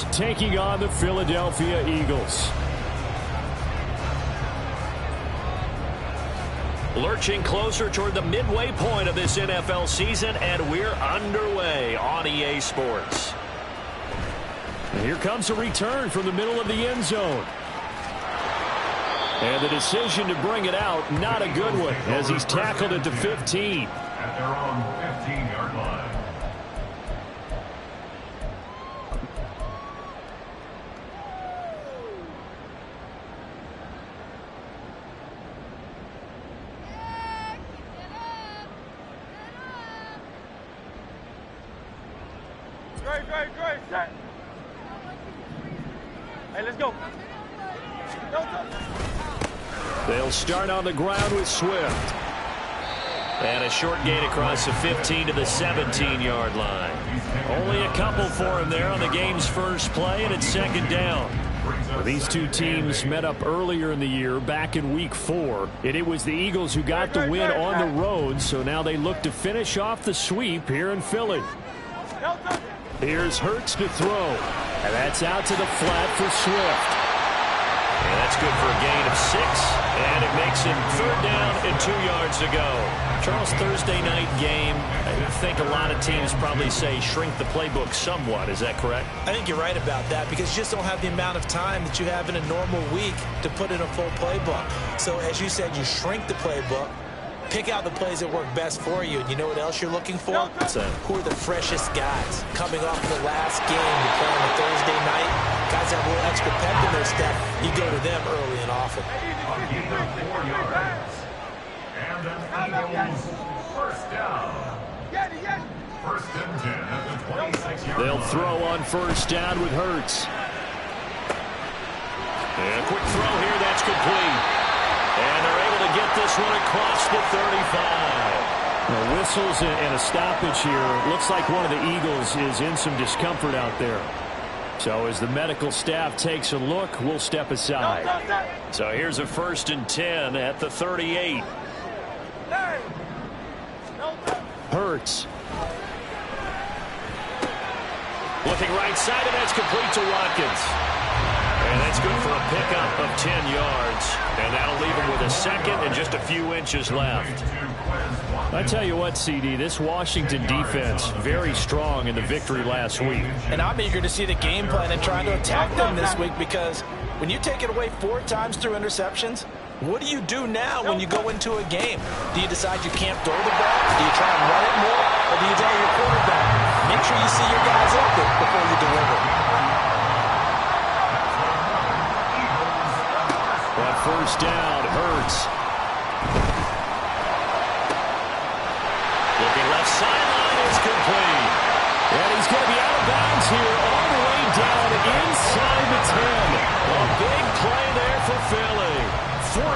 taking on the Philadelphia Eagles. Lurching closer toward the midway point of this NFL season, and we're underway on EA Sports. And here comes a return from the middle of the end zone. And the decision to bring it out, not a good one, as he's tackled at the 15. At their own 15-yard line. Great, set. Hey, let's go. They'll start on the ground with Swift. And a short gain across the 15 to the 17-yard line. Only a couple for him there on the game's first play, and it's second down. Well, these two teams met up earlier in the year, back in Week 4, and it was the Eagles who got the win on the road, so now they look to finish off the sweep here in Philly. Here's Hurts to throw, and that's out to the flat for Swift. And that's good for a gain of 6, and it makes him third down and 2 yards to go. Charles, Thursday night game, I think a lot of teams probably say shrink the playbook somewhat. Is that correct? I think you're right about that because you just don't have the amount of time that you have in a normal week to put in a full playbook. So as you said, you shrink the playbook, pick out the plays that work best for you. And you know what else you're looking for? Who are the freshest guys coming off the last game to play on a Thursday night? Guys have a little extra pep in their step. You go to them early and often. And an Eagles first down. First and 10 at the 26-yard line. They'll throw on first down with Hurts. And a quick throw here, that's complete. And they're able to get this one across the 35. Well, whistles and a stoppage here. Looks like one of the Eagles is in some discomfort out there. So as the medical staff takes a look, we'll step aside. So here's a first and 10 at the 38. Hurts. Looking right side, and that's complete to Watkins. And that's good for a pickup of 10 yards. And that'll leave him with a second and just a few inches left. I tell you what, CD, this Washington defense, very strong in the victory last week. And I'm eager to see the game plan and trying to attack them this week because when you take it away 4 times through interceptions, what do you do now when you go into a game? Do you decide you can't throw the ball? Do you try and run it more? Or do you draw your quarterback? Make sure you see your guys open before you deliver. On first down, Hurts. Looking left sideline is complete. And he's going to be out of bounds here all the way down inside the 10. A big play there for Philly. 44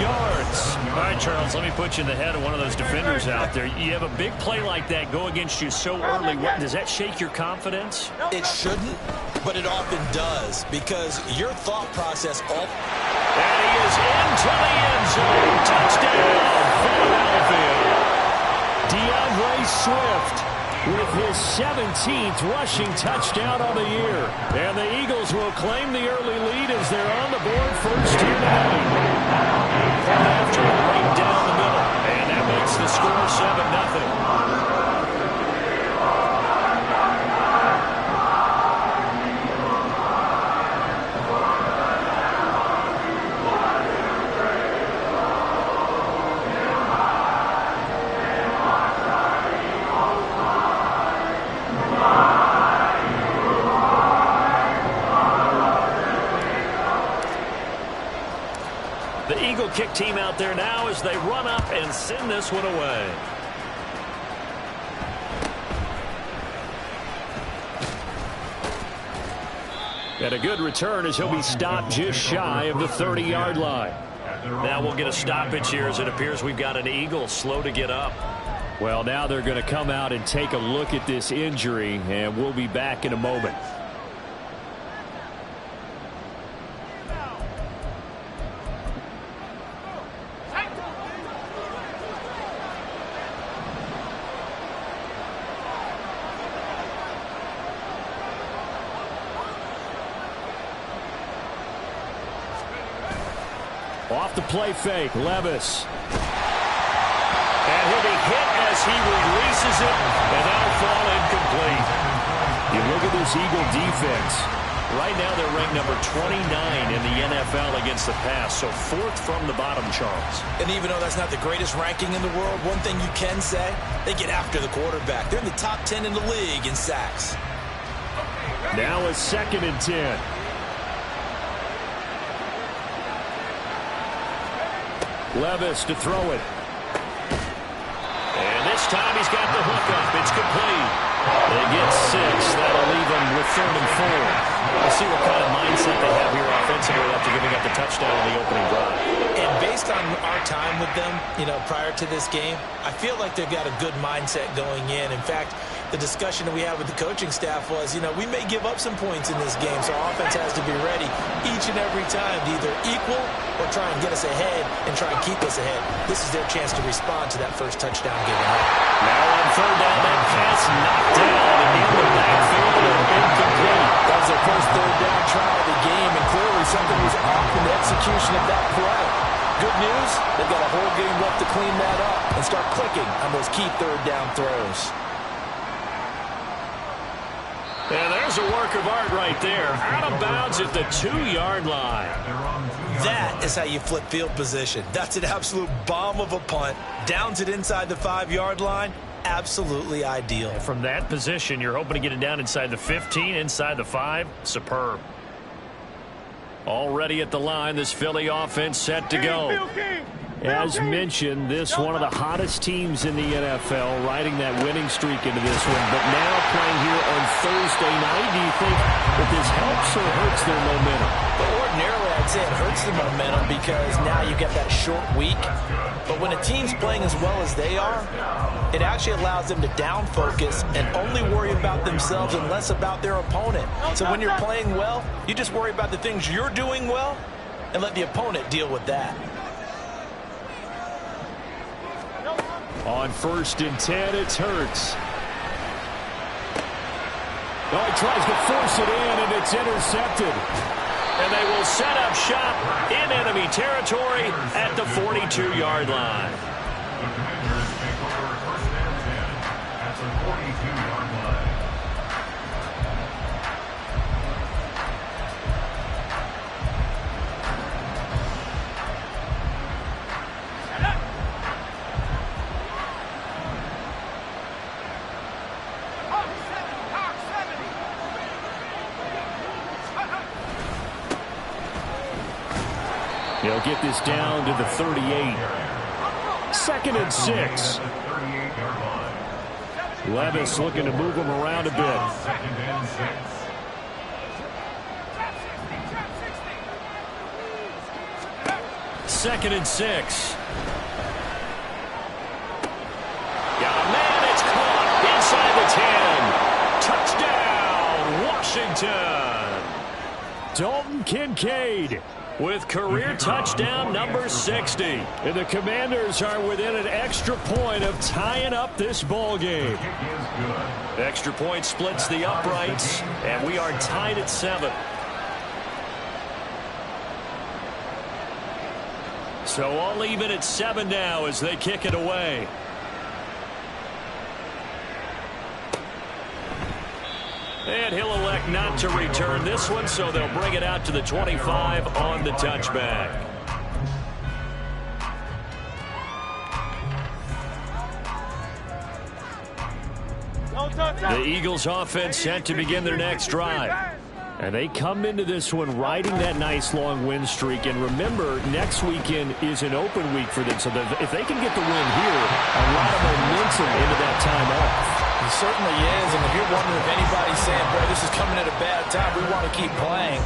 yards. All right, Charles, let me put you in the head of one of those defenders out there. You have a big play like that go against you so early. Does that shake your confidence? It shouldn't, but it often does because your thought process all... And he is into the end zone. Touchdown, Philadelphia. DeAndre Swift with his 17th rushing touchdown on the year. And the Eagles will claim the early lead as they're on the board first here tonight. After right down the middle. And that makes the score 7-0. Kick team out there now as they run up and send this one away. And a good return as he'll be stopped just shy of the 30-yard line. Now we'll get a stoppage here as it appears we've got an Eagle slow to get up. Well, now they're going to come out and take a look at this injury, and we'll be back in a moment. Off the play fake, Levis. And he'll be hit as he releases it, and that'll fall incomplete. You look at this Eagle defense. Right now they're ranked number 29 in the NFL against the pass, so 4th from the bottom, Charles. And even though that's not the greatest ranking in the world, one thing you can say, they get after the quarterback. They're in the top 10 in the league in sacks. Now a 2nd and 10. Levis to throw it. And this time he's got the hook up. It's complete. They get 6. That'll leave them with 3rd and 4. We'll see what kind of mindset they have here offensively after giving up the touchdown on the opening drive. And based on our time with them, prior to this game, I feel like they've got a good mindset going in. In fact, the discussion that we had with the coaching staff was, we may give up some points in this game, so our offense has to be ready each and every time to either equal or try and get us ahead and try and keep us ahead. This is their chance to respond to that first touchdown given up. Now on 3rd down, that pass knocked down in the backfield and incomplete. That was their first 3rd down try of the game, and clearly something was off in the execution of that play. Good news, they've got a whole game left to clean that up and start clicking on those key 3rd down throws. And there's a work of art right there. Out of bounds at the 2-yard line. That is how you flip field position. That's an absolute bomb of a punt. Downs it inside the 5-yard line. Absolutely ideal. From that position, you're hoping to get it down inside the 15, inside the 5. Superb. Already at the line, this Philly offense set to go. As mentioned, this one of the hottest teams in the NFL, riding that winning streak into this one. But now playing here on Thursday night, do you think that this helps or hurts their momentum? Well, ordinarily, I'd say it hurts the momentum because now you get that short week. But when a team's playing as well as they are, it actually allows them to down focus and only worry about themselves and less about their opponent. So when you're playing well, you just worry about the things you're doing well and let the opponent deal with that. On 1st and 10, it's Hurts. Oh, he tries to force it in, and it's intercepted. And they will set up shop in enemy territory at the 42-yard line. The Commanders take over 1st and 10 at the 42-yard line. They'll get this down to the 38. 2nd and 6. Levis looking to move him around a bit. 2nd and 6. Second and 6. Got a man, it's caught inside the 10. Touchdown, Washington. Dalton Kincaid with career touchdown number 60. And the Commanders are within an extra point of tying up this ball game. Extra point splits the uprights, and we are tied at 7. So all even at 7 now as they kick it away. And he'll elect not to return this one, so they'll bring it out to the 25 on the touchback. The Eagles offense set to begin their next drive. And they come into this one riding that nice long win streak. And remember, next weekend is an open week for them. So if they can get the win here, a lot of momentum into that time off. It certainly is, and if you're wondering if anybody's saying, boy, this is coming at a bad time, we want to keep playing,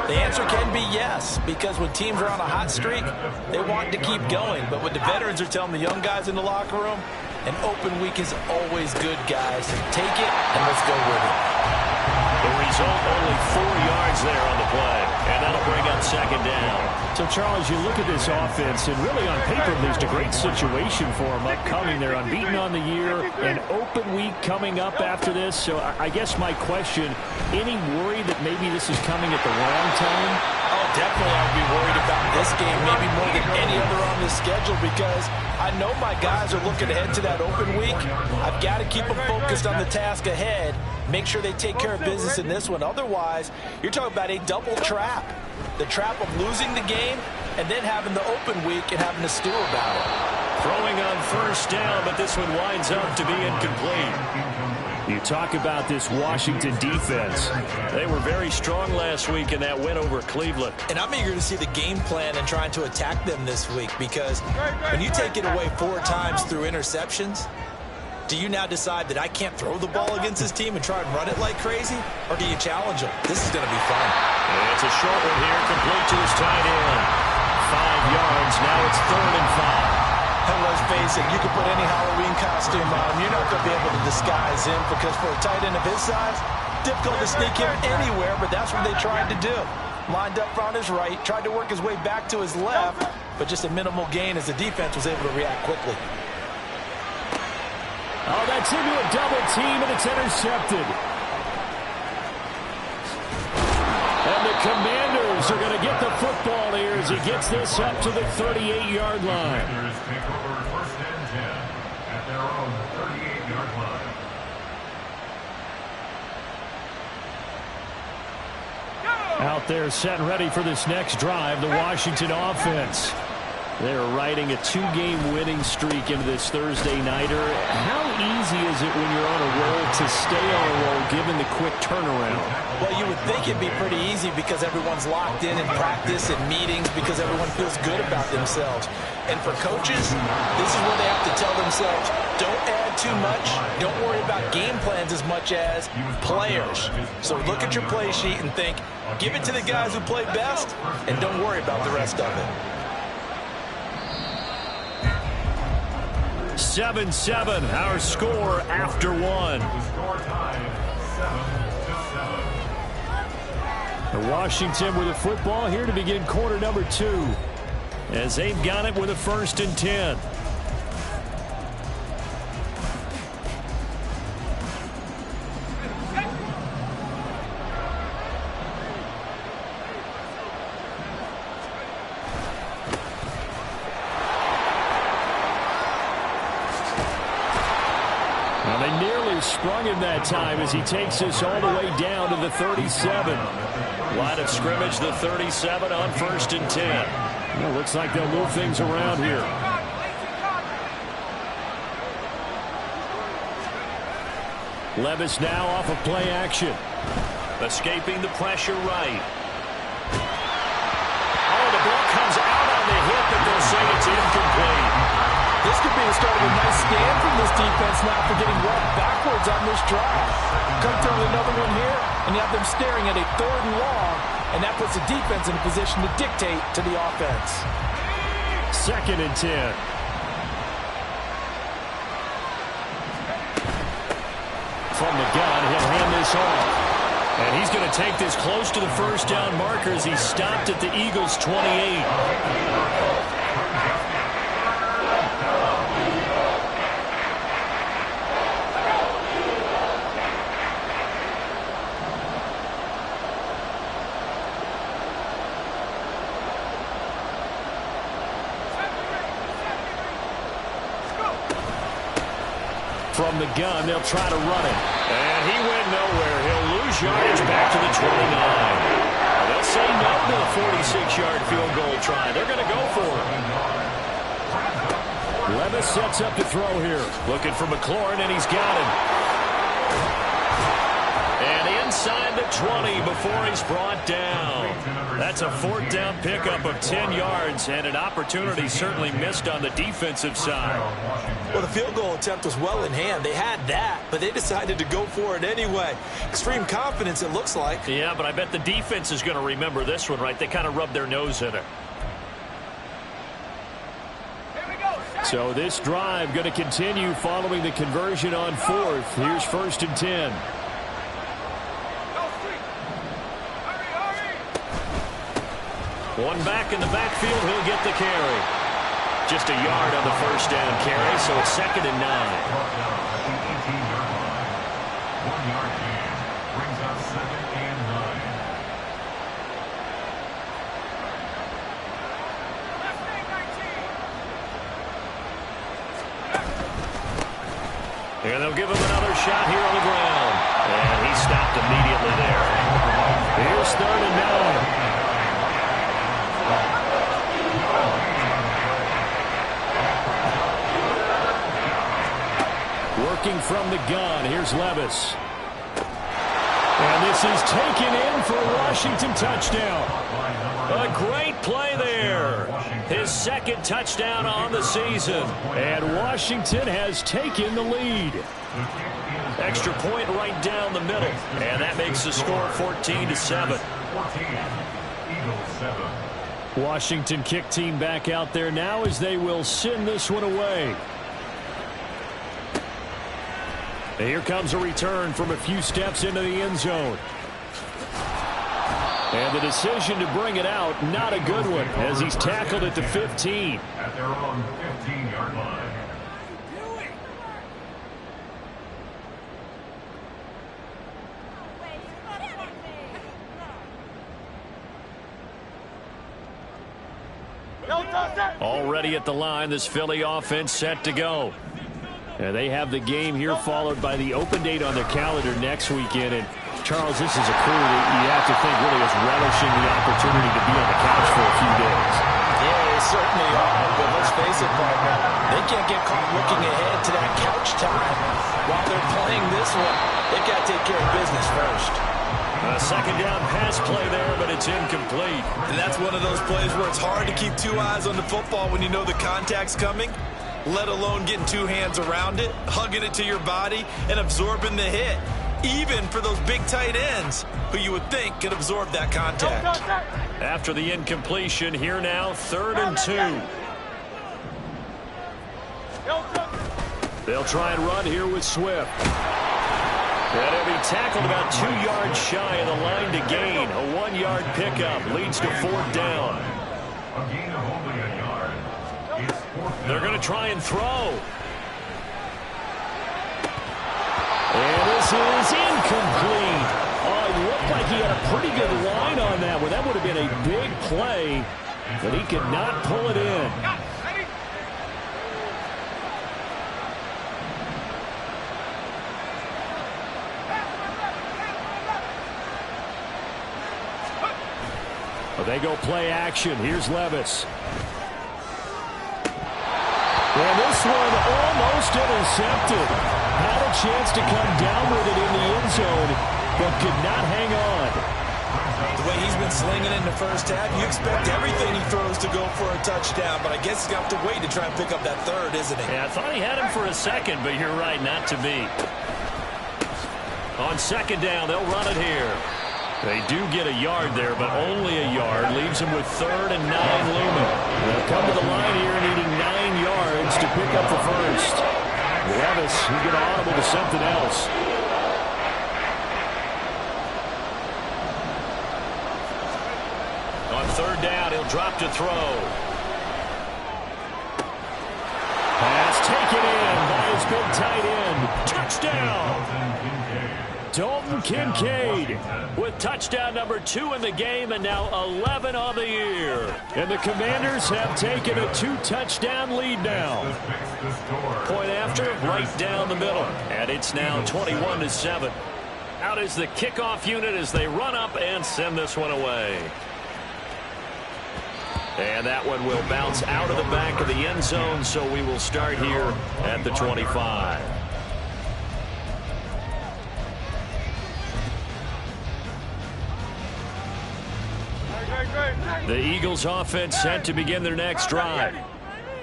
the answer can be yes, because when teams are on a hot streak, they want to keep going. But what the veterans are telling the young guys in the locker room, an open week is always good, guys. Take it, and let's go with it. The result, only 4 yards there on the play, and that'll bring up 2nd down. So, Charles, you look at this offense, and really on paper, there's a great situation for them upcoming. They're unbeaten on the year, an open week coming up after this. So I guess my question, any worry that maybe this is coming at the wrong time? Oh, definitely I would be worried about this game, maybe more than any other on this schedule, because I know my guys are looking ahead to that open week. I've got to keep them focused on the task ahead, make sure they take care of business in this one. Otherwise, you're talking about a double trap. The trap of losing the game and then having the open week and having to stew about it. Throwing on first down, but this one winds up to be incomplete. You talk about this Washington defense. They were very strong last week in that win over Cleveland. And I'm eager to see the game plan and trying to attack them this week, because when you take it away 4 times through interceptions, do you now decide that I can't throw the ball against this team and try and run it like crazy? Or do you challenge them? This is going to be fun. And it's a short one here, complete to his tight end. 5 yards, now it's 3rd and 5. And let's face it, you can put any Halloween costume on him. You're not going to be able to disguise him, because for a tight end of his size, difficult to sneak him anywhere, but that's what they tried to do. Lined up on his right, tried to work his way back to his left, but just a minimal gain as the defense was able to react quickly. Oh, that's into a double team, and it's intercepted. And the Commanders are going to get the football here as he gets this up to the 38-yard line. Commanders take over 1st and 10 at their own 38-yard line. Out there set and ready for this next drive, the Washington offense. They're riding a 2-game winning streak into this Thursday nighter. How easy is it when you're on a roll to stay on a roll given the quick turnaround? Well, you would think it'd be pretty easy because everyone's locked in practice and meetings, because everyone feels good about themselves. And for coaches, this is where they have to tell themselves, don't add too much, don't worry about game plans as much as players. So look at your play sheet and think, give it to the guys who play best, and don't worry about the rest of it. 7-7, our score after 1. The score tied 7-7. The Washington with the football here to begin quarter number 2. As they've got it with a 1st and 10. Well, they nearly sprung him that time as he takes us all the way down to the 37. Line of scrimmage, the 37 on 1st and 10. Well, looks like they'll move things around here. Levis now off of play action. Escaping the pressure right. Oh, the ball comes out on the hit, but they'll say it's incomplete. This could be the start of a nice stand from this defense now for getting walked backwards on this drive. Come through with another one here, and you have them staring at a 3rd and long, and that puts the defense in a position to dictate to the offense. 2nd and 10. From the gun, he'll hand this off. And he's going to take this close to the first down marker as he's stopped at the Eagles' 28. From the gun, they'll try to run it. And he went nowhere. He'll lose yardage back to the 29. They'll say no to the 46-yard field goal try. They're going to go for it. Levis sets up to throw here. Looking for McLaurin, and he's got him. And inside the 20 before he's brought down. That's a 4th down pickup of 10 yards, and an opportunity certainly missed on the defensive side. Well, the field goal attempt was well in hand. They had that, but they decided to go for it anyway. Extreme confidence, it looks like. Yeah, but I bet the defense is going to remember this one, right? They kind of rubbed their nose in it. So this drive going to continue following the conversion on 4th. Here's 1st and 10. One back in the backfield, he'll get the carry. Just a yard on the first down carry, so it's 2nd and 9. 1-yard gain brings up 2nd and 9. And they'll give him another shot here on the ground. And he stopped immediately there. Here's 3rd and 9. Working from the gun. Here's Levis. And this is taken in for a Washington touchdown. A great play there. His 2nd touchdown on the season. And Washington has taken the lead. Extra point right down the middle. And that makes the score 14-7. Washington kick team back out there now as they will send this one away. And here comes a return from a few steps into the end zone. And the decision to bring it out, not a good one, as he's tackled at the 15. At their own 15-yard line. Already at the line, this Philly offense set to go. And they have the game here followed by the open date on their calendar next weekend. And Charles, this is a crew that you have to think really is relishing the opportunity to be on the couch for a few days. Yeah, they certainly are. But let's face it, partner, they can't get caught looking ahead to that couch time while they're playing this one. They've got to take care of business first. A 2nd down pass play there, but it's incomplete. And that's one of those plays where it's hard to keep 2 eyes on the football when you know the contact's coming, let alone getting 2 hands around it, hugging it to your body, and absorbing the hit. Even for those big tight ends who you would think could absorb that contact. After the incompletion, here now, 3rd and 2. They'll try and run here with Swift. And he'll be tackled about 2 yards shy of the line to gain. A 1-yard pickup leads to 4th down. A gain of only a yard. It's 4th down. They're going to try and throw. And this is incomplete. Oh, it looked like he had a pretty good line on that one. That would have been a big play, but he could not pull it in. Well, they go play action. Here's Levis. And this one almost intercepted. Had a chance to come down with it in the end zone, but could not hang on. The way he's been slinging in the first half, you expect everything he throws to go for a touchdown, but I guess he's got to wait to try and pick up that 3rd, isn't he? Yeah, I thought he had him for a second, but you're right, not to be. On 2nd down, they'll run it here. They do get a yard there, but only a yard. Leaves them with 3rd and 9 looming. They'll come to the line here needing 9 yards to pick up the first. Levis, he get audible to something else. On 3rd down, he'll drop to throw. Pass taken in by his big tight end. Touchdown! Dalton Kincaid With touchdown number 2 in the game and now 11 on the year. And the Commanders have taken a 2-touchdown lead now. Point after, right down the middle. And it's now 21-7. Out is the kickoff unit as they run up and send this one away. And that one will bounce out of the back of the end zone, so we will start here at the 25. The Eagles offense set to begin their next drive.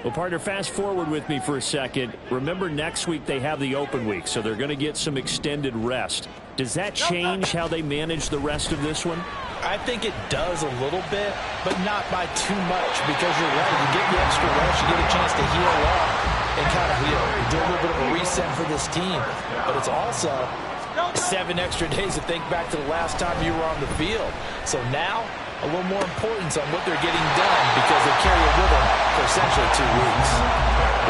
Well, partner, fast forward with me for a second. Remember, next week they have the open week, so they're going to get some extended rest. Does that change how they manage the rest of this one? I think it does a little bit, but not by too much, because you're right. You get the extra rest, you get a chance to heal up and kind of do a little bit of a reset for this team. But it's also 7 extra days to think back to the last time you were on the field. So now, a little more importance on what they're getting done because they carry it with them for essentially 2 weeks.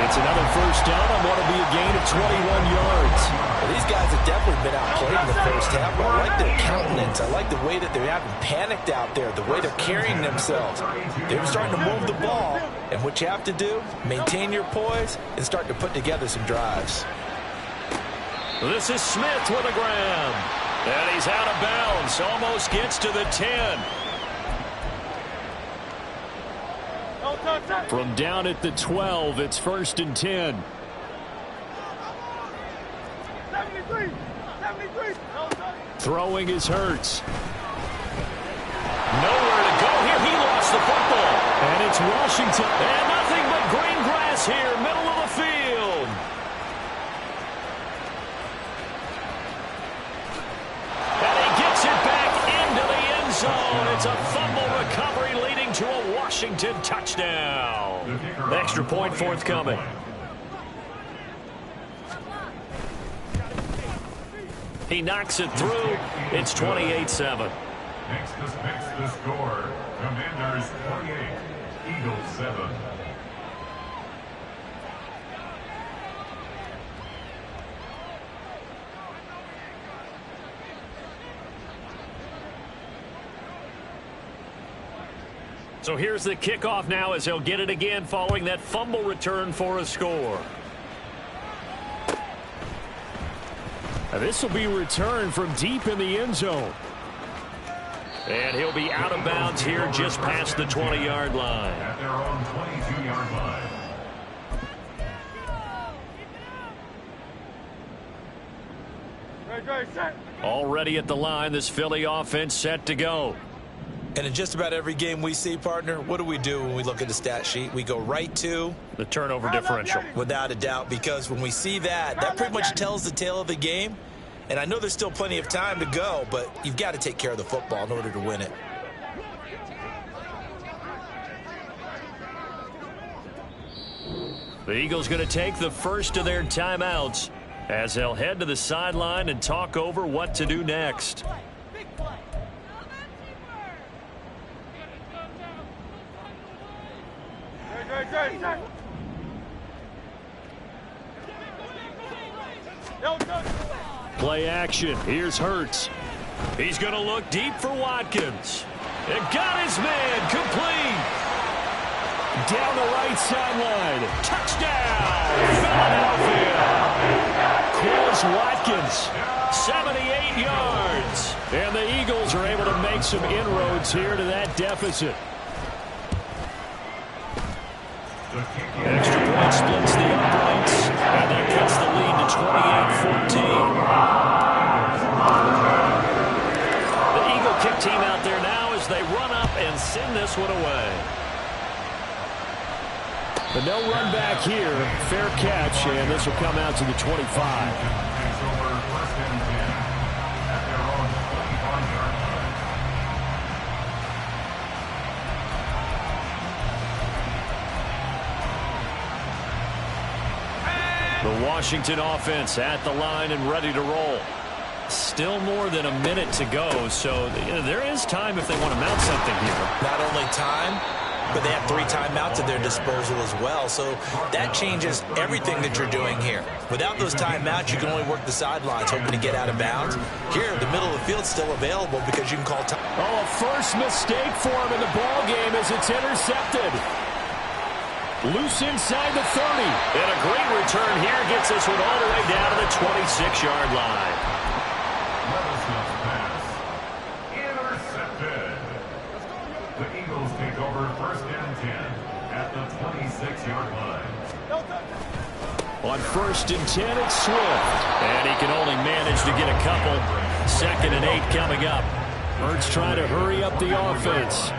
It's another first down on what will be a gain of 21 yards. Well, these guys have definitely been outplayed in the first half, but I like their countenance. I like the way that they haven't panicked out there, the way they're carrying themselves. They're starting to move the ball, and what you have to do, maintain your poise and start to put together some drives. This is Smith with a grab. And he's out of bounds. Almost gets to the 10. From down at the 12, it's 1st and 10. 73. Throwing is Hurts. Nowhere to go here. He lost the football. And it's Washington. And nothing but green grass here, middle of the field. And he gets it back into the end zone. It's a fumble recovery leading to a Washington touchdown. Extra point forthcoming. He knocks it through. It's 28-7. Next to fix the score. Commanders 28, Eagles 7. So here's the kickoff now as he'll get it again following that fumble return for a score. This will be returned from deep in the end zone. And he'll be out of bounds here just past the 20-yard line. At their own 22-yard line. Already at the line, this Philly offense set to go. And in just about every game we see, partner, what do we do when we look at the stat sheet? We go right to the turnover differential. Without a doubt, because when we see that, that pretty much tells the tale of the game. And I know there's still plenty of time to go, but you've got to take care of the football in order to win it. The Eagles going to take the first of their timeouts as they'll head to the sideline and talk over what to do next. Play action. Here's Hurts. He's going to look deep for Watkins. And got his man complete. Down the right sideline. Touchdown, Philadelphia. Quez Watkins. 78 yards. And the Eagles are able to make some inroads here to that deficit. Extra point splits the uprights, and that cuts the lead to 28-14. The Eagle kick team out there now as they run up and send this one away. But no run back here. Fair catch, and this will come out to the 25. The Washington offense at the line and ready to roll. Still more than a minute to go, so there is time if they want to mount something here. Not only time, but they have 3 timeouts at their disposal as well, so that changes everything that you're doing here. Without those timeouts, you can only work the sidelines, hoping to get out of bounds. Here, the middle of the field's still available because you can call time. Oh, a first mistake for him in the ball game as it's intercepted. Loose inside the 30. And a great return here gets this one all the way down to the 26-yard line. Pass. Intercepted. The Eagles take over 1st and 10 at the 26-yard line. On 1st and 10, it's Swift. And he can only manage to get a couple. 2nd and 8 coming up. Hurts trying to hurry up the offense. 2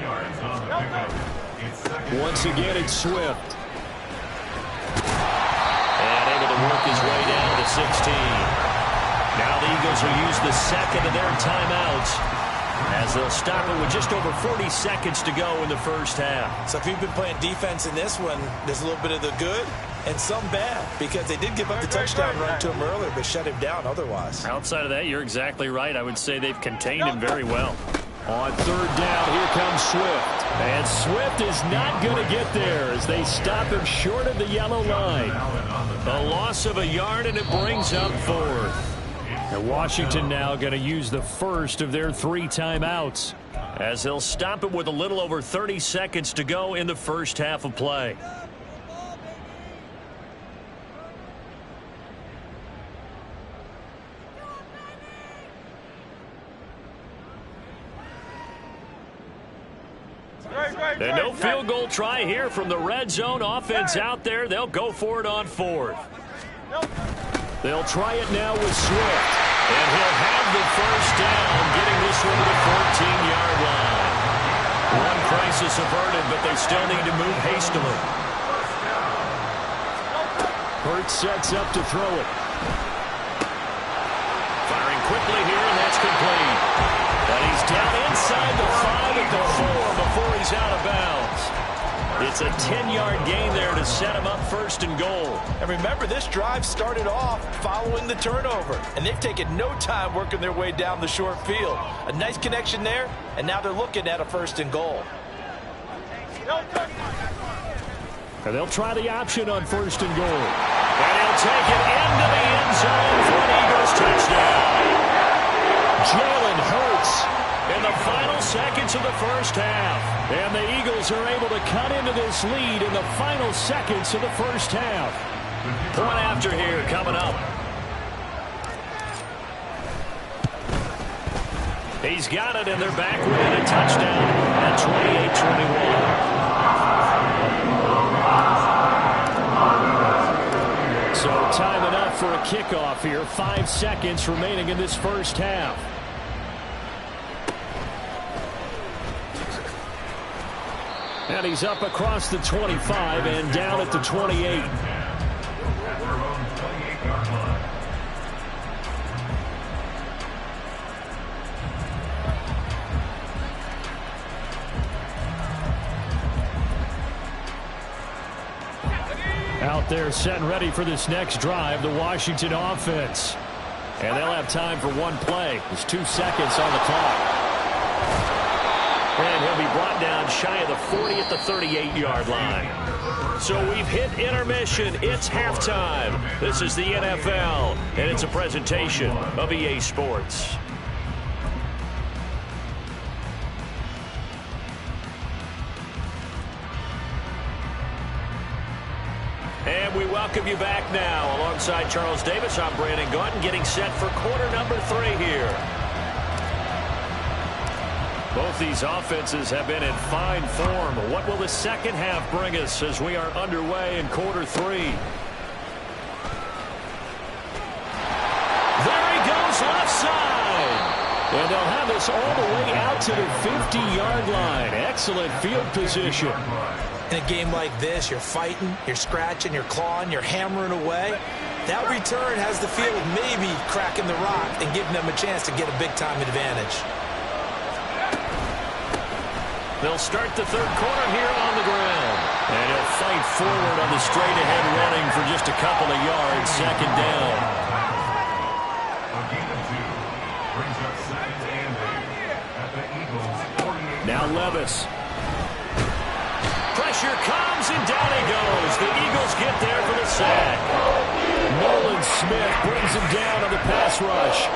yards on the pickup. Once again, it's Swift. And able to work his way down to 16. Now the Eagles will use the second of their timeouts as they'll stop it with just over 40 seconds to go in the first half. So if you've been playing defense in this one, there's a little bit of the good and some bad because they did give up the touchdown run to him earlier but shut him down otherwise. Outside of that, you're exactly right. I would say they've contained him very well. On 3rd down, here comes Swift. And Swift is not going to get there as they stop him short of the yellow line. A loss of a yard, and it brings up 4th. And Washington now going to use the first of their 3 timeouts, as they'll stop it with a little over 30 seconds to go in the first half of play. And no field goal try here from the red zone. Offense out there. They'll go for it on fourth. They'll try it now with Swift. And he'll have the first down, getting this one to the 14-yard line. One crisis averted, but they still need to move hastily. Hurts sets up to throw it. Firing quickly here, and that's complete. And he's down inside the 5 at the 4 before he's out of bounds. It's a 10-yard gain there to set him up first and goal. And remember, this drive started off following the turnover, and they've taken no time working their way down the short field. A nice connection there, and now they're looking at a first and goal. And they'll try the option on first and goal. And he'll take it into the end zone for an Eagles touchdown. Jalen Hurts in the final seconds of the first half. And the Eagles are able to cut into this lead in the final seconds of the first half. Point after here coming up. He's got it, and they're back within a touchdown at 28-21. So time enough for a kickoff here. 5 seconds remaining in this first half. And he's up across the 25 and down at the 28. Out there set and ready for this next drive, the Washington offense. And they'll have time for one play. There's 2 seconds on the clock. And he'll be brought down shy of the 40 at the 38-yard line. So we've hit intermission. It's halftime. This is the NFL, and it's a presentation of EA Sports. And we welcome you back now. Alongside Charles Davis, I'm Brandon Gaudin, getting set for quarter number 3 here. Both these offenses have been in fine form. What will the second half bring us as we are underway in quarter 3? There he goes, left side. And they'll have this all the way out to the 50-yard line. Excellent field position. In a game like this, you're fighting, you're scratching, you're clawing, you're hammering away. That return has the feel of maybe cracking the rock and giving them a chance to get a big-time advantage. They'll start the third quarter here on the ground. And he'll fight forward on the straight-ahead running for just a couple of yards. Second down. A gain of 2 brings up 2nd and 8 at the Eagles' 48. Now Levis. Pressure comes, and down he goes. The Eagles get there for the sack. Nolan Smith brings him down on the pass rush.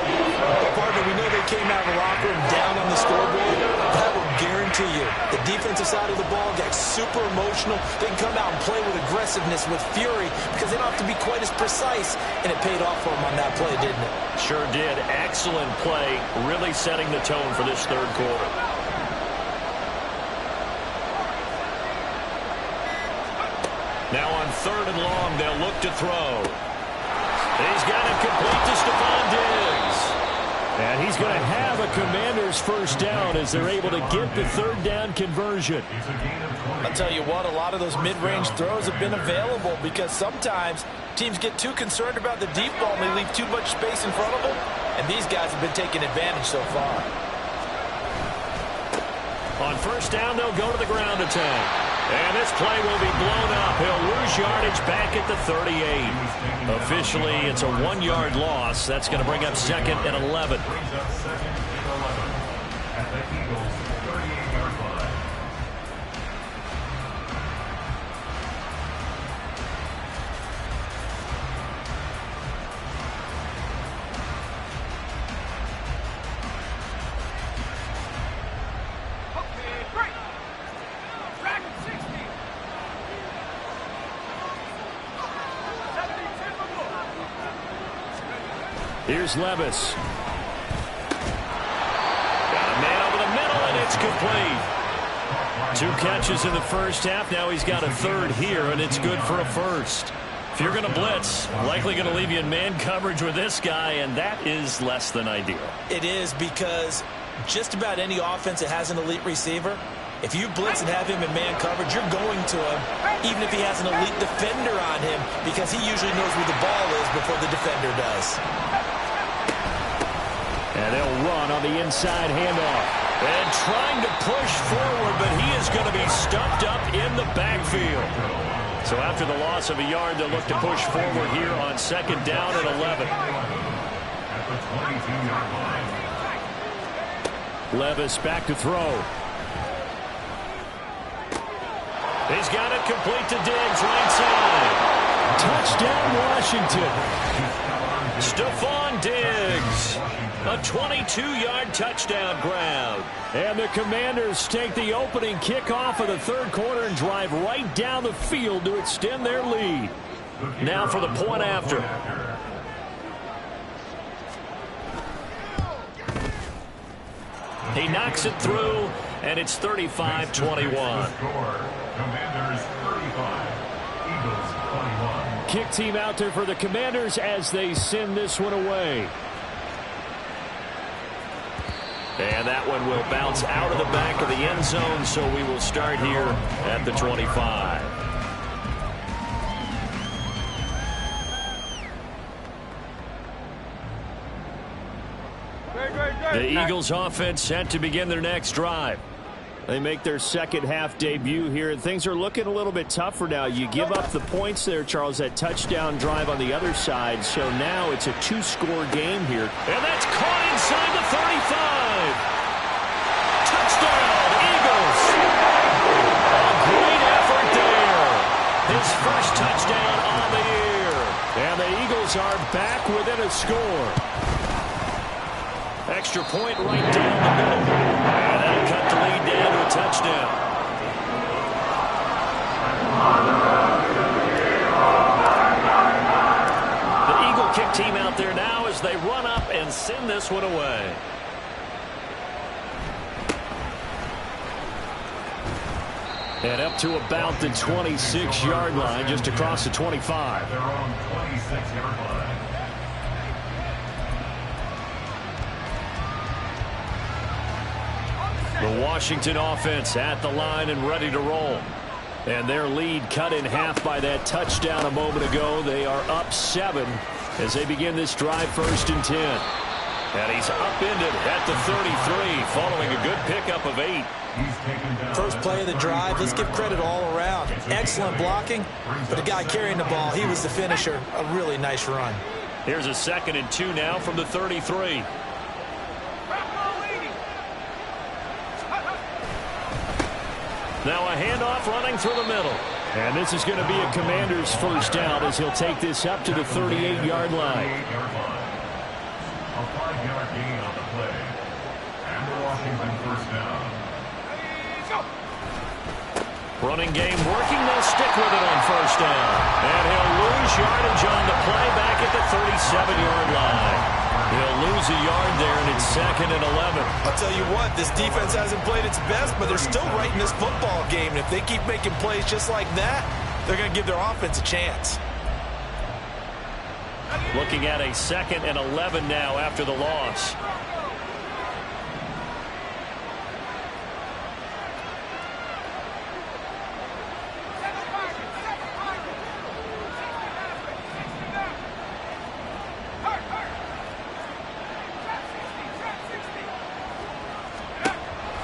Partner, we know they came out of the locker room down on the scoreboard. That will guarantee you the defensive side of the ball gets super emotional. They can come out and play with aggressiveness, with fury, because they don't have to be quite as precise. And it paid off for them on that play, didn't it? Sure did. Excellent play, really setting the tone for this third quarter. Now on 3rd and long, they'll look to throw. He's got it complete to Stephon Diggs. And he's going to have a Commander's first down as they're able to get the 3rd down conversion. I'll tell you what, a lot of those mid-range throws have been available because sometimes teams get too concerned about the deep ball and they leave too much space in front of them. And these guys have been taking advantage so far. On first down, they'll go to the ground attack. And this play will be blown up. He'll lose yardage back at the 38. Officially, it's a 1-yard loss. That's going to bring up 2nd and 11. Brings up 2nd and 11 at the Eagles' 38-yard line. Here's Levis. Got a man over the middle, and it's complete. 2 catches in the first half. Now he's got a third here, and it's good for a first. If you're going to blitz, likely going to leave you in man coverage with this guy, and that is less than ideal. It is, because just about any offense that has an elite receiver, if you blitz and have him in man coverage, you're going to him, even if he has an elite defender on him, because he usually knows where the ball is before the defender does. And they'll run on the inside handoff. And trying to push forward, but he is going to be stuffed up in the backfield. So after the loss of a yard, they'll look to push forward here on 2nd down and 11. At the 22-yard line. Levis back to throw. He's got it complete to Diggs, right side. Touchdown, Washington. Stephon Diggs. A 22-yard touchdown grab. And the Commanders take the opening kickoff of the 3rd quarter and drive right down the field to extend their lead. Now for the point after. He knocks it through, and it's 35-21. Commanders 35, Eagles 21. Kick team out there for the Commanders as they send this one away. And that one will bounce out of the back of the end zone, so we will start here at the 25. The Eagles offense set to begin their next drive. They make their second half debut here, and things are looking a little bit tougher now. You give up the points there, Charles, that touchdown drive on the other side. So now it's a 2-score game here. And that's caught inside the 35. Touchdown, Eagles. A great effort there. His first touchdown on the year. And the Eagles are back within a score. Extra point right down the middle. And that'll cut the lead down to a touchdown. The Eagle kick team out there now as they run up and send this one away. And up to about the 26-yard line, just across the 25. Their own 26-yard line. The Washington offense at the line and ready to roll. And their lead cut in half by that touchdown a moment ago. They are up 7 as they begin this drive, 1st and 10. And he's upended at the 33 following a good pickup of 8. First play of the drive, let's give credit all around. Excellent blocking, but the guy carrying the ball, he was the finisher. A really nice run. Here's a 2nd and 2 now from the 33. Now a handoff running through the middle. And this is going to be a Commander's first down as he'll take this up to the 38-yard line. A 5-yard gain on the play. And the Washington first down. Running game working. They'll stick with it on first down. And he'll lose yardage on the play back at the 37-yard line. He'll lose a yard there, and it's 2nd and 11. I'll tell you what, this defense hasn't played its best, but they're still right in this football game. And if they keep making plays just like that, they're going to give their offense a chance. Looking at a 2nd and 11 now after the loss.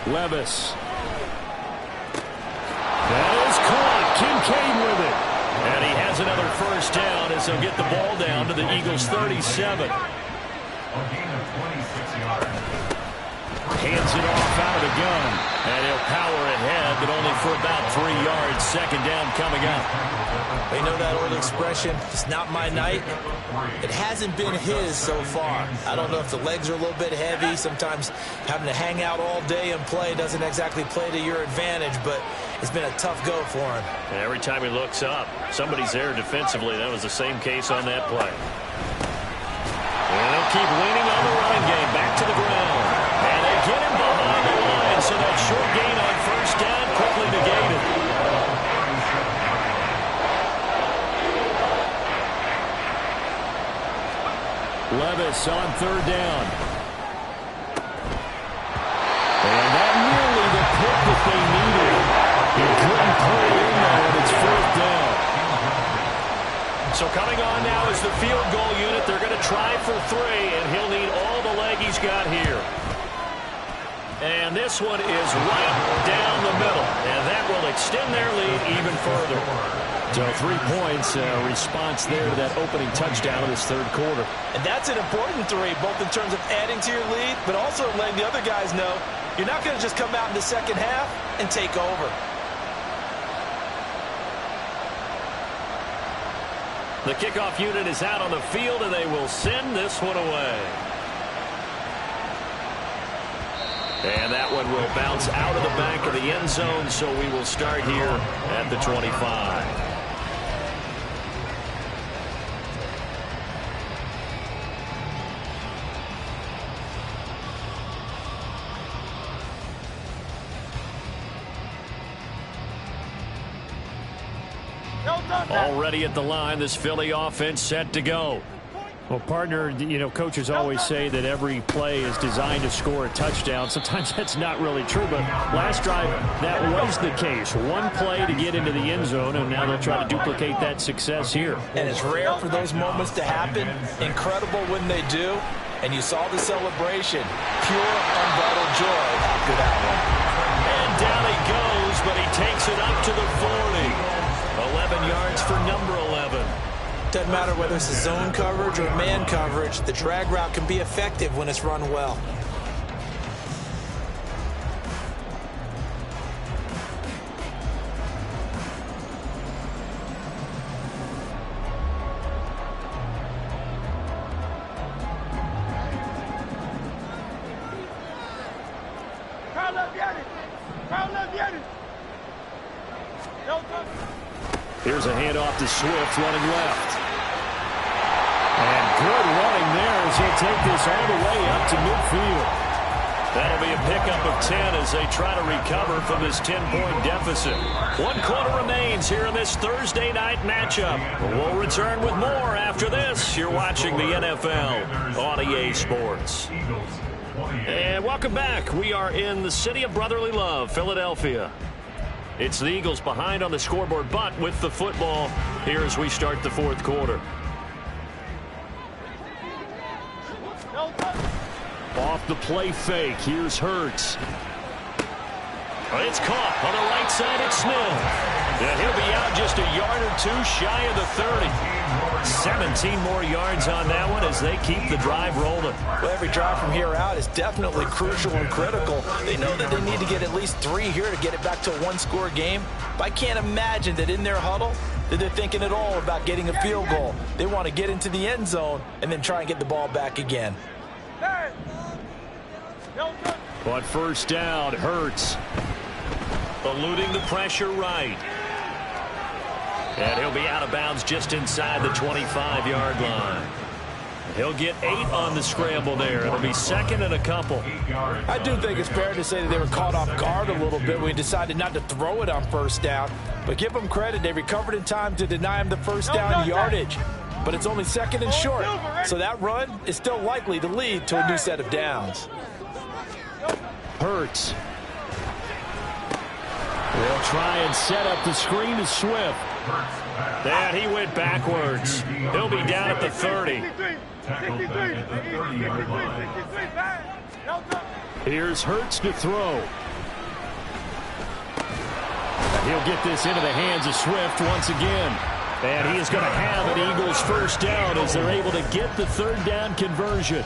Levis. That is caught. Kincaid with it. And he has another first down as he'll get the ball down to the Eagles' 37. A gain of 26 yards. Hands it off out of the gun. And he'll power ahead, but only for about 3 yards. 2nd down coming up. You know that old expression, it's not my night. It hasn't been his so far. I don't know if the legs are a little bit heavy. Sometimes having to hang out all day and play doesn't exactly play to your advantage, but it's been a tough go for him. And every time he looks up, somebody's there defensively. That was the same case on that play. And they'll keep leaning on the running game. Back to the ground. And they get him behind the line. So that short gain on first down this on third down. And that nearly the pick that they needed. He couldn't pull it in there, and it's fourth down. So coming on now is the field goal unit. They're going to try for 3, and he'll need all the leg he's got here. And this one is right down the middle, and that will extend their lead even further. So 3 points, response there to that opening touchdown of this third quarter. And that's an important 3, both in terms of adding to your lead, but also letting the other guys know you're not going to just come out in the second half and take over. The kickoff unit is out on the field, and they will send this one away. And that one will bounce out of the back of the end zone, so we will start here at the 25. Already at the line, this Philly offense set to go. Well, partner, you know, coaches always say that every play is designed to score a touchdown. Sometimes that's not really true, but last drive, that was the case. One play to get into the end zone, and now they'll try to duplicate that success here. And it's rare for those moments to happen. Incredible when they do. And you saw the celebration. Pure, unbridled joy after that one. And down he goes, but he takes it up to the 40. 11 yards for number 11. Doesn't matter whether it's a zone coverage or man coverage, the drag route can be effective when it's run well. Here's a handoff to Swift running left. And good running there as he'll take this all the way up to midfield. That'll be a pickup of 10 as they try to recover from this 10-point deficit. 1 quarter remains here in this Thursday night matchup. We'll return with more after this. You're watching the NFL on EA Sports. And welcome back. We are in the city of brotherly love, Philadelphia. It's the Eagles behind on the scoreboard, but with the football here as we start the fourth quarter. Off the play fake. Here's Hurts. It's caught on the right side. It's Smith. And he'll be out just a yard or 2 shy of the 30. 17 more yards on that one as they keep the drive rolling. Well, every drive from here out is definitely crucial and critical. They know that they need to get at least 3 here to get it back to a 1-score game. But I can't imagine that in their huddle that they're thinking at all about getting a field goal. They want to get into the end zone and then try and get the ball back again. But first down, Hurts. Eluding the pressure right. And he'll be out of bounds just inside the 25-yard line. He'll get 8 on the scramble there. It'll be second and a couple. I do think it's fair to say that they were caught off guard a little bit when he decided not to throw it on first down. But give them credit. They recovered in time to deny him the first down yardage. But it's only second and short. So that run is still likely to lead to a new set of downs. Hurts. They'll try and set up the screen to Swift. And he went backwards. He'll be down at the 30. Here's Hurts to throw. And he'll get this into the hands of Swift once again. And he is going to have an Eagles first down as they're able to get the third down conversion.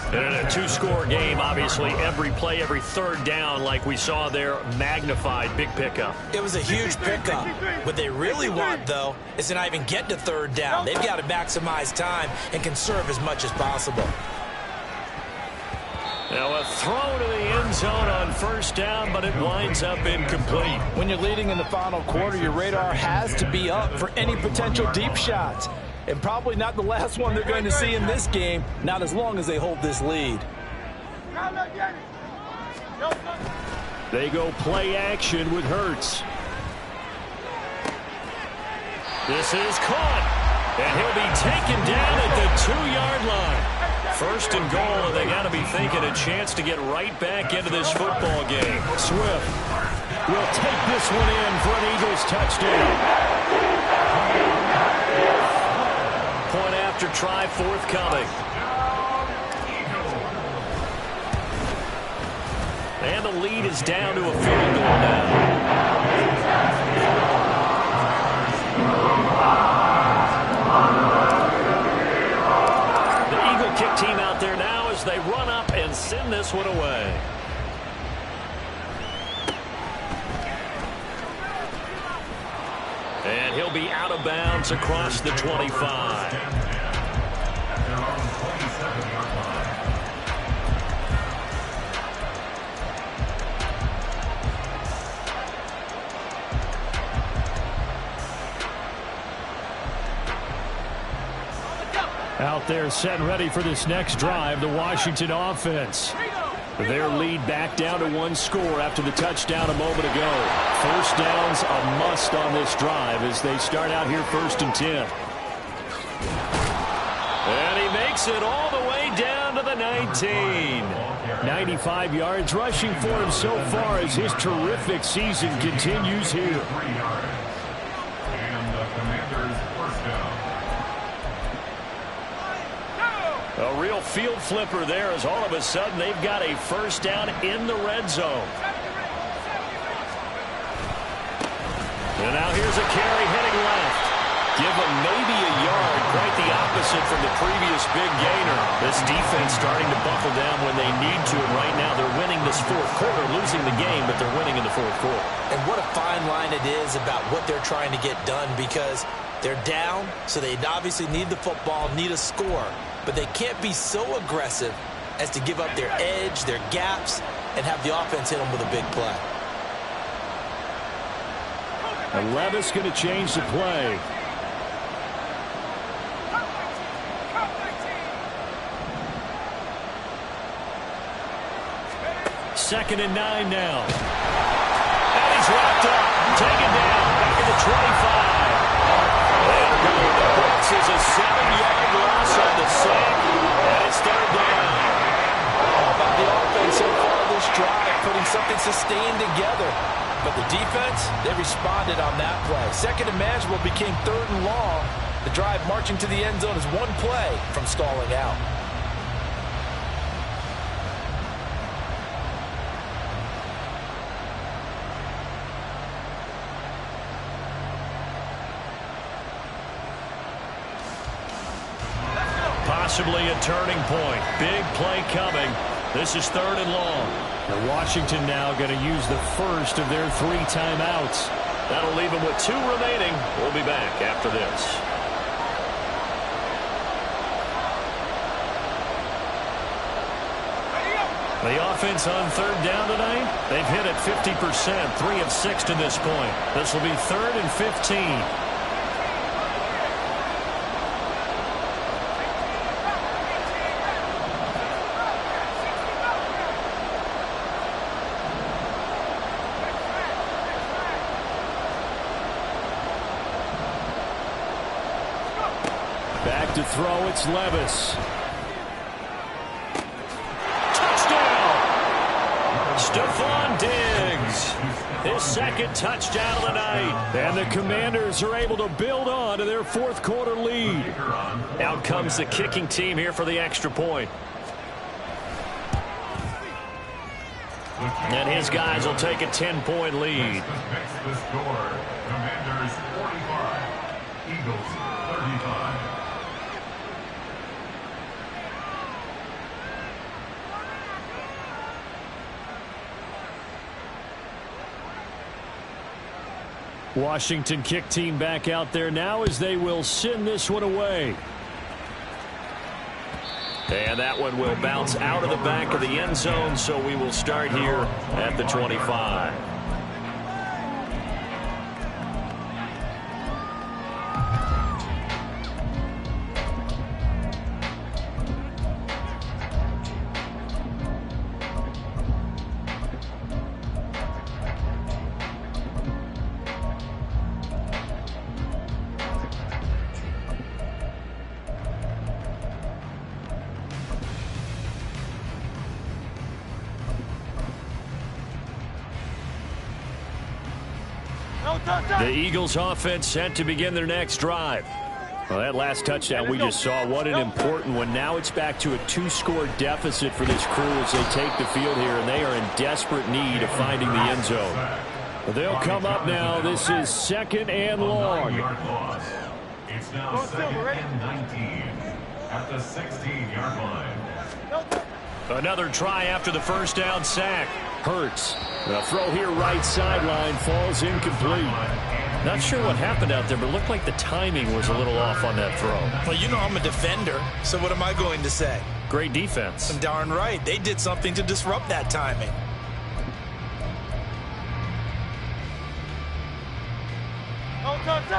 And in a 2-score game, obviously, every play, every third down, like we saw there, magnified. Big pickup. It was a huge pickup. What they really want, though, is to not even get to third down. They've got to maximize time and conserve as much as possible. Now a throw to the end zone on first down, but it winds up incomplete. When you're leading in the final quarter, your radar has to be up for any potential deep shots. And probably not the last one they're going to see in this game, not as long as they hold this lead. They go play action with Hurts. This is caught. And he'll be taken down at the 2-yard line. First and goal, and they got to be thinking a chance to get right back into this football game. Swift will take this one in for an Eagles touchdown. Point after try forthcoming. And the lead is down to a field goal now. The Eagle kick team out there now as they run up and send this one away. And he'll be out of bounds across the 25. Out there set and ready for this next drive, the Washington offense. Their lead back down to one score after the touchdown a moment ago. First down's a must on this drive as they start out here 1st and 10. And he makes it all the way down to the 19. 95 yards rushing for him so far as his terrific season continues here. And the Commanders' first down. A real field flipper there as all of a sudden they've got a first down in the red zone. And now here's a carry heading left. Give them maybe a yard, quite the opposite from the previous big gainer. This defense starting to buckle down when they need to, and right now they're winning this fourth quarter, losing the game, but they're winning in the fourth quarter. And what a fine line it is about what they're trying to get done, because they're down, so they obviously need the football, need a score, but they can't be so aggressive as to give up their edge, their gaps, and have the offense hit them with a big play. And Levis going to change the play. Second and 9 now. And he's wrapped up, taken down, back at the 25. And the Brooks is a 7-yard loss on the sack, and it's third down. All about the offense so far this drive, putting something sustained together. But the defense, they responded on that play. Second and manageable became 3rd and long. The drive marching to the end zone is one play from stalling out. Possibly a turning point. Big play coming. This is 3rd and long. And Washington now going to use the first of their 3 timeouts. That'll leave them with 2 remaining. We'll be back after this. The offense on 3rd down tonight, they've hit it 50%, 3 of 6 to this point. This will be 3rd and 15. Back to throw, it's Levis. Touchdown! Stephon Diggs. His 2nd touchdown of the night. And the Commanders are able to build on to their 4th quarter lead. Out comes the kicking team here for the extra point. And his guys will take a 10-point lead. Makes the score. Commanders 45, Eagles 35. Washington kick team back out there now as they will send this one away. And that one will bounce out of the back of the end zone, so we will start here at the 25. The Eagles offense set to begin their next drive. Well, that last touchdown we just saw, what an important one. Now it's back to a 2-score deficit for this crew as they take the field here, and they are in desperate need of finding the end zone. They'll come up now. This is 2nd and long. It's now 2nd and 19 at the 16-yard line. Another try after the first down sack. Hurts. The throw here right sideline falls incomplete. Not sure what happened out there, but it looked like the timing was a little off on that throw. Well, you know I'm a defender, so what am I going to say? Great defense. Darn right. They did something to disrupt that timing.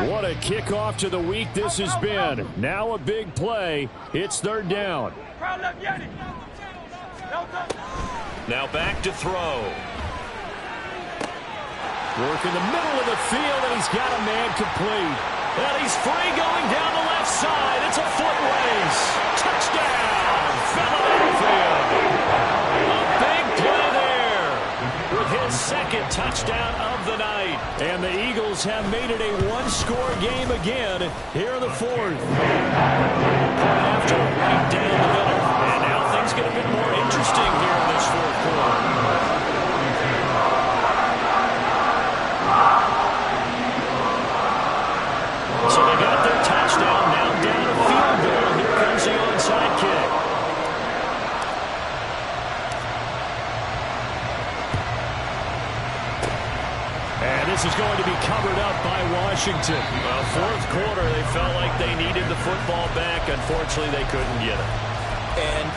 What a kickoff to the week this has been. Now a big play. It's 3rd down. Now back to throw. Work in the middle of the field, and he's got a man complete. And he's free going down the left side. It's a foot race. Touchdown, Philadelphia. A big play there with his 2nd touchdown of the night. And the Eagles have made it a 1-score game again here in the 4th. After right down the middle. And now things get a bit more interesting here in this 4th quarter. So they got their touchdown, now down a field goal. Here comes the onside kick. And this is going to be covered up by Washington. Well, 4th quarter, they felt like they needed the football back. Unfortunately, they couldn't get it. And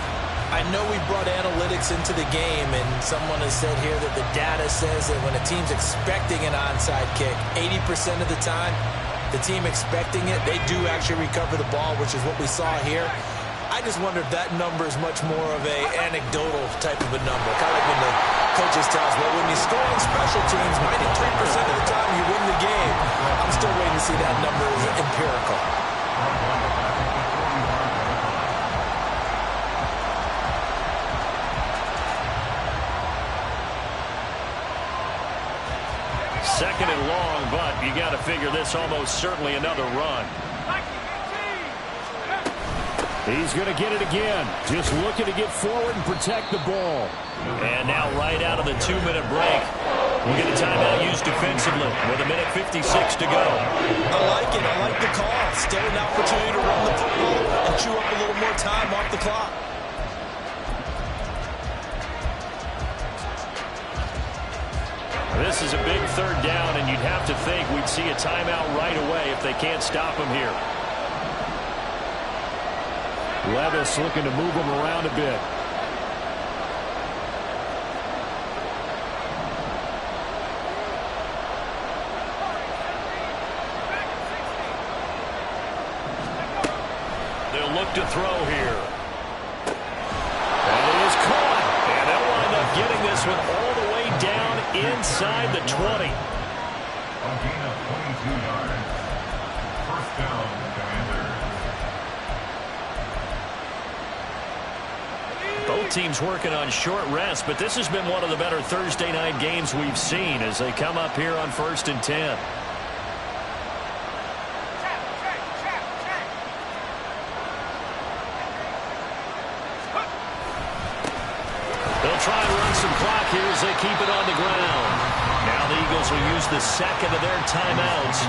I know we brought analytics into the game, and someone has said here that the data says that when a team's expecting an onside kick, 80% of the time, the team expecting it, they do actually recover the ball, which is what we saw here. I just wonder if that number is much more of a anecdotal type of a number. Kind of like when the coaches tell us, well, when you score on special teams, 93% of the time you win the game. I'm still waiting to see that number as empirical. Second and long, but you got to figure this almost certainly another run. He's going to get it again. Just looking to get forward and protect the ball. And now right out of the 2-minute break, we'll get a timeout used defensively with 1:56 to go. I like it. I like the call. Still an opportunity to run the football and chew up a little more time off the clock. This is a big 3rd down, and you'd have to think we'd see a timeout right away if they can't stop him here. Levis looking to move him around a bit. They'll look to throw here. And it is caught. And they'll wind up getting this one all the way down inside the 20. A gain of 22 yards. 1st down, Commanders. Both teams working on short rest, but this has been one of the better Thursday night games we've seen as they come up here on 1st and 10. They'll try and run some clock here as they keep it on the ground. Now the Eagles will use the 2nd of their timeouts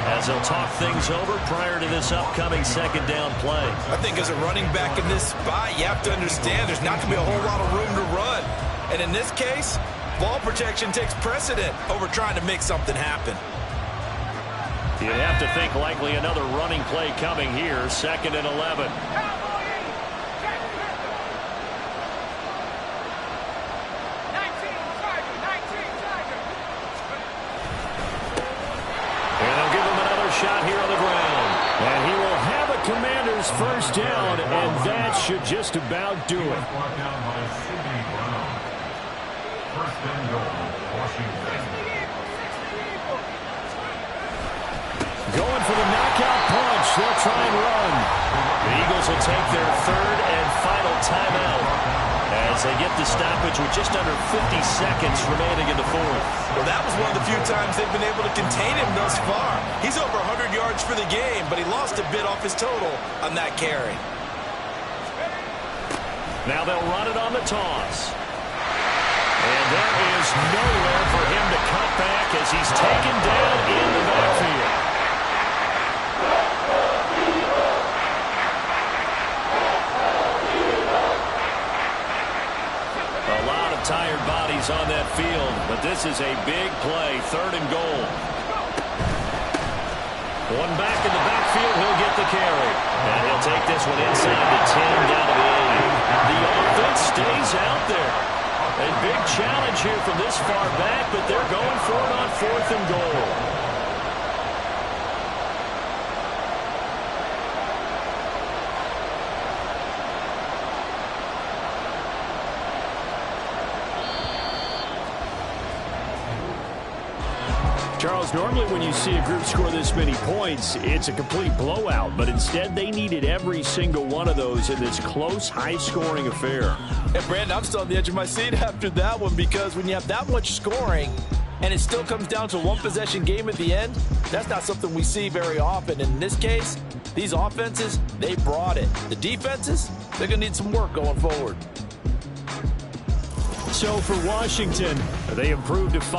as they'll talk things over prior to this upcoming 2nd down play. I think as a running back in this spot, you have to understand there's not going to be a whole lot of room to run. And in this case, ball protection takes precedent over trying to make something happen. You'd have to think likely another running play coming here, 2nd and 11. Shot here on the ground. And he will have a Commanders 1st down, and that should just about do it. Brought down by Sidney Brown. 1st and goal, Washington. Going for the knockout punch. They'll try and run. The Eagles will take their 3rd and final timeout. as they get the stoppage with just under 50 seconds remaining in the fourth. Well, that was one of the few times they've been able to contain him thus far. He's over 100 yards for the game, but he lost a bit off his total on that carry. Now they'll run it on the toss. And there is nowhere for him to cut back as he's taken down in the backfield. A lot of tired bodies on that field, but this is a big play, 3rd and goal. One back in the backfield, he'll get the carry. And he'll take this one inside the 10 down to the 8. The offense stays out there. A big challenge here from this far back, but they're going for it on 4th and goal. Charles, normally when you see a group score this many points, it's a complete blowout. But instead, they needed every single one of those in this close, high-scoring affair. And, Brandon, I'm still on the edge of my seat after that one because when you have that much scoring and it still comes down to one-possession game at the end, that's not something we see very often. In this case, these offenses, they brought it. The defenses, they're going to need some work going forward. So for Washington, they improved to